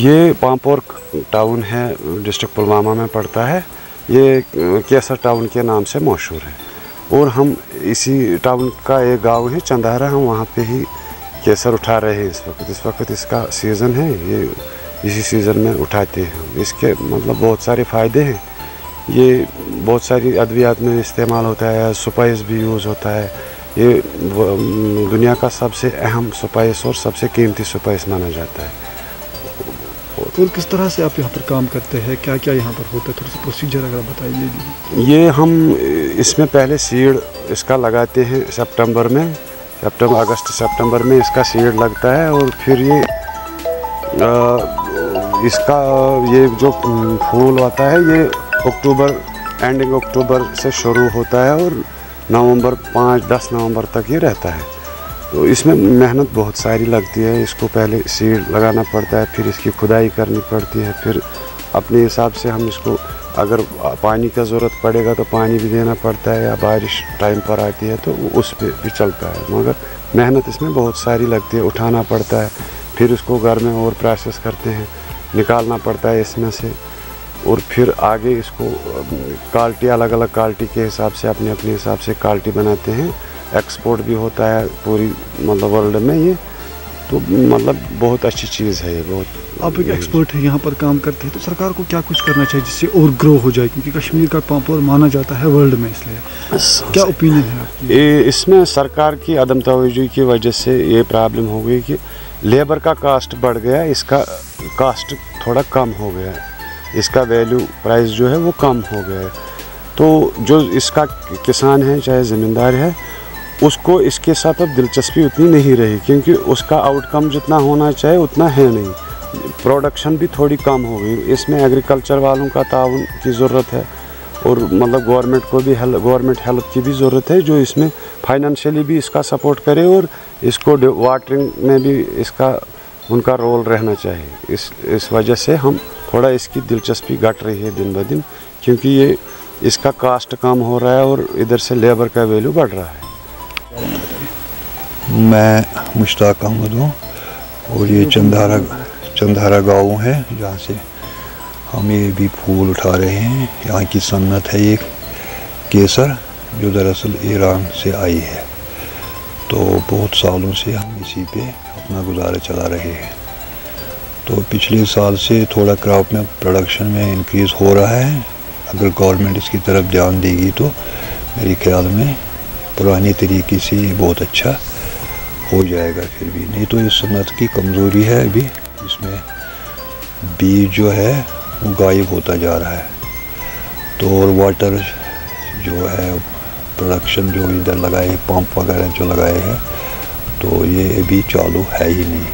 ये पामपोर टाउन है, डिस्ट्रिक्ट पुलवामा में पड़ता है। ये केसर टाउन के नाम से मशहूर है और हम इसी टाउन का एक गांव है चंदारा, हम वहाँ पे ही केसर उठा रहे हैं इस वक्त इसका सीज़न है। ये इसी सीज़न में उठाते हैं हम। इसके मतलब बहुत सारे फ़ायदे हैं। ये बहुत सारी अद्वियात में इस्तेमाल होता है, स्पाइस भी यूज़ होता है। ये दुनिया का सबसे अहम स्पाइस और सबसे कीमती स्पाइस माना जाता है। और किस तरह से आप यहाँ पर काम करते हैं, क्या क्या यहाँ पर होता है, थोड़ा सा प्रोसीजर अगर बताइए। ये हम इसमें पहले सीड इसका लगाते हैं सितंबर में, अगस्त सितंबर में इसका सीड लगता है और फिर ये इसका ये जो फूल होता है ये अक्टूबर, एंडिंग अक्टूबर से शुरू होता है और नवंबर 5-10 नवंबर तक ये रहता है। तो इसमें मेहनत बहुत सारी लगती है। इसको पहले सीड लगाना पड़ता है, फिर इसकी खुदाई करनी पड़ती है, फिर अपने हिसाब से हम इसको अगर पानी का ज़रूरत पड़ेगा तो पानी भी देना पड़ता है, या बारिश टाइम पर आती है तो उस पर भी चलता है। मगर मेहनत इसमें बहुत सारी लगती है, उठाना पड़ता है, फिर इसको घर में और प्रोसेस करते हैं, निकालना पड़ता है इसमें से, और फिर आगे इसको क्वालिटी अलग अलग क्वालिटी के हिसाब से अपने हिसाब से क्वालिटी बनाते हैं। एक्सपोर्ट भी होता है पूरी मतलब वर्ल्ड में ये, तो मतलब बहुत अच्छी चीज़ है ये। बहुत आप एक एक्सपर्ट है, यहाँ पर काम करते हैं, तो सरकार को क्या कुछ करना चाहिए जिससे और ग्रो हो जाए, क्योंकि कश्मीर का पामपोर माना जाता है वर्ल्ड में, इसलिए क्या ओपिनियन है आपकी? इसमें सरकार की अदम तवज्जो की वजह से ये प्रॉब्लम हो गई कि लेबर का कास्ट बढ़ गया, इसका कास्ट थोड़ा कम हो गया, इसका वैल्यू प्राइस जो है वो कम हो गया है। तो जो इसका किसान है चाहे ज़मींदार है, उसको इसके साथ अब दिलचस्पी उतनी नहीं रही, क्योंकि उसका आउटकम जितना होना चाहिए उतना है नहीं। प्रोडक्शन भी थोड़ी कम हो गई। इसमें एग्रीकल्चर वालों का ताउन की ज़रूरत है और मतलब गवर्नमेंट को भी गवर्नमेंट हेल्प की भी ज़रूरत है, जो इसमें फाइनेंशियली भी इसका सपोर्ट करे और इसको वाटरिंग में भी इसका उनका रोल रहना चाहिए। इस वजह से हम थोड़ा इसकी दिलचस्पी घट रही है दिन ब दिन, क्योंकि ये इसका कास्ट कम हो रहा है और इधर से लेबर का वैल्यू बढ़ रहा है। मैं मुश्ताक अहमद हूँ और ये चंदारा गाँव है, जहाँ से हम ये भी फूल उठा रहे हैं। यहाँ की सन्नत है ये केसर, जो दरअसल ईरान से आई है। तो बहुत सालों से हम इसी पे अपना गुजारा चला रहे हैं। तो पिछले साल से थोड़ा क्रॉप में प्रोडक्शन में इंक्रीज़ हो रहा है। अगर गवर्नमेंट इसकी तरफ ध्यान देगी तो मेरे ख्याल में पुरानी तरीके से ये बहुत अच्छा हो जाएगा। फिर भी नहीं तो इस सन्नत की कमज़ोरी है, अभी इसमें बीज जो है वो गायब होता जा रहा है। तो और वाटर जो है प्रोडक्शन जो इधर लगाए, पंप वगैरह जो लगाए हैं, तो ये अभी चालू है ही नहीं।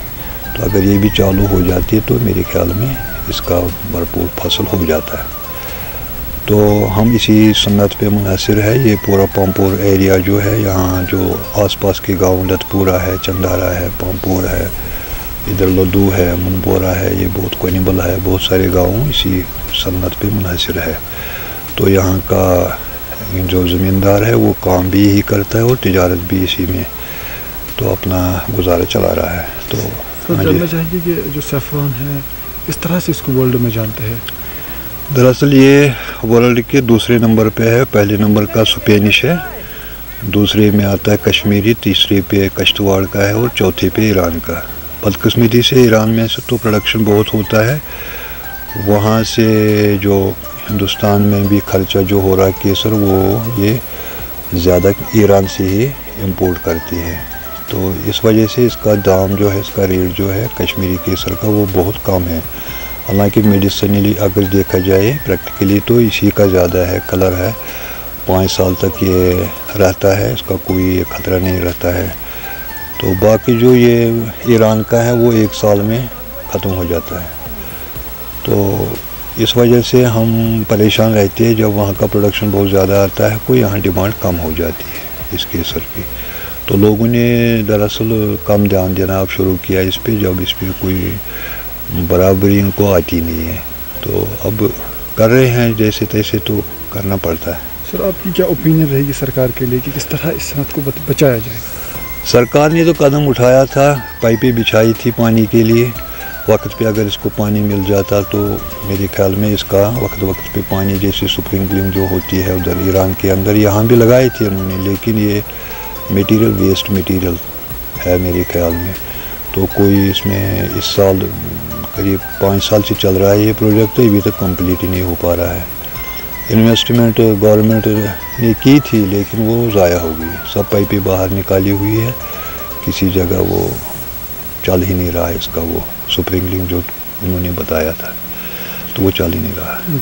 तो अगर ये भी चालू हो जाती है तो मेरे ख्याल में इसका भरपूर फसल हो जाता है। तो हम इसी सन्नत पे मुनहसर है। ये पूरा पामपोर एरिया जो है, यहाँ जो आसपास के गांव लतपुरा है, चंदारा है, पामपोर है, इधर लद्दू है, मुनपोरा है, ये बहुत कोनिबल है, बहुत सारे गांव इसी सन्नत पे मुनहसर है। तो यहाँ का जो ज़मींदार है वो काम भी यही करता है और तिजारत भी इसी में तो अपना गुजारा चला रहा है। तो जानना चाहिए कि जो सैफरान है किस तरह से इसको वर्ल्ड में जानते हैं? दरअसल ये वर्ल्ड के दूसरे नंबर पे है। पहले नंबर का स्पेनिश है, दूसरे में आता है कश्मीरी, तीसरे पे कश्तवाड़ का है और चौथे पे ईरान का। बदकिस्मती से ईरान में से तो प्रोडक्शन बहुत होता है, वहाँ से जो हिंदुस्तान में भी खर्चा जो हो रहा है केसर, वो ये ज़्यादा ईरान से ही इंपोर्ट करती है। तो इस वजह से इसका दाम जो है, इसका रेट जो है कश्मीरी केसर का वो बहुत कम है। हालांकि मेडिसिनली अगर देखा जाए प्रैक्टिकली तो इसी का ज़्यादा है। कलर है, 5 साल तक ये रहता है, इसका कोई ख़तरा नहीं रहता है। तो बाकी जो ये ईरान का है वो 1 साल में ख़त्म हो जाता है। तो इस वजह से हम परेशान रहते हैं जब वहाँ का प्रोडक्शन बहुत ज़्यादा आता है, कोई यहाँ डिमांड कम हो जाती है इस केसर की। तो लोगों ने दरअसल कम ध्यान देना अब शुरू किया इस पे, जब इस पर कोई बराबरी इनको आती नहीं है। तो अब कर रहे हैं जैसे तैसे, तो करना पड़ता है। सर आपकी क्या ओपिनियन रहेगी सरकार के लिए कि किस तरह इस सनत को बचाया जाए? सरकार ने तो कदम उठाया था, पाइपें बिछाई थी पानी के लिए। वक्त पे अगर इसको पानी मिल जाता तो मेरे ख्याल में इसका वक्त वक्त पे पानी, जैसे स्प्रिंकलिंग जो होती है उधर ईरान के अंदर, यहाँ भी लगाई थी उन्होंने, लेकिन ये मटेरियल वेस्ट मटेरियल है मेरे ख्याल में। तो कोई इसमें इस साल करीब 5 साल से चल रहा है ये प्रोजेक्ट, तो अभी तक कंप्लीट ही नहीं हो पा रहा है। इन्वेस्टमेंट गवर्नमेंट ने की थी लेकिन वो ज़ाया हो गई, सब पाइपें बाहर निकाली हुई है, किसी जगह वो चल ही नहीं रहा है इसका, वो स्प्रिंकलिंग जो उन्होंने बताया था तो वो चल ही नहीं रहा है।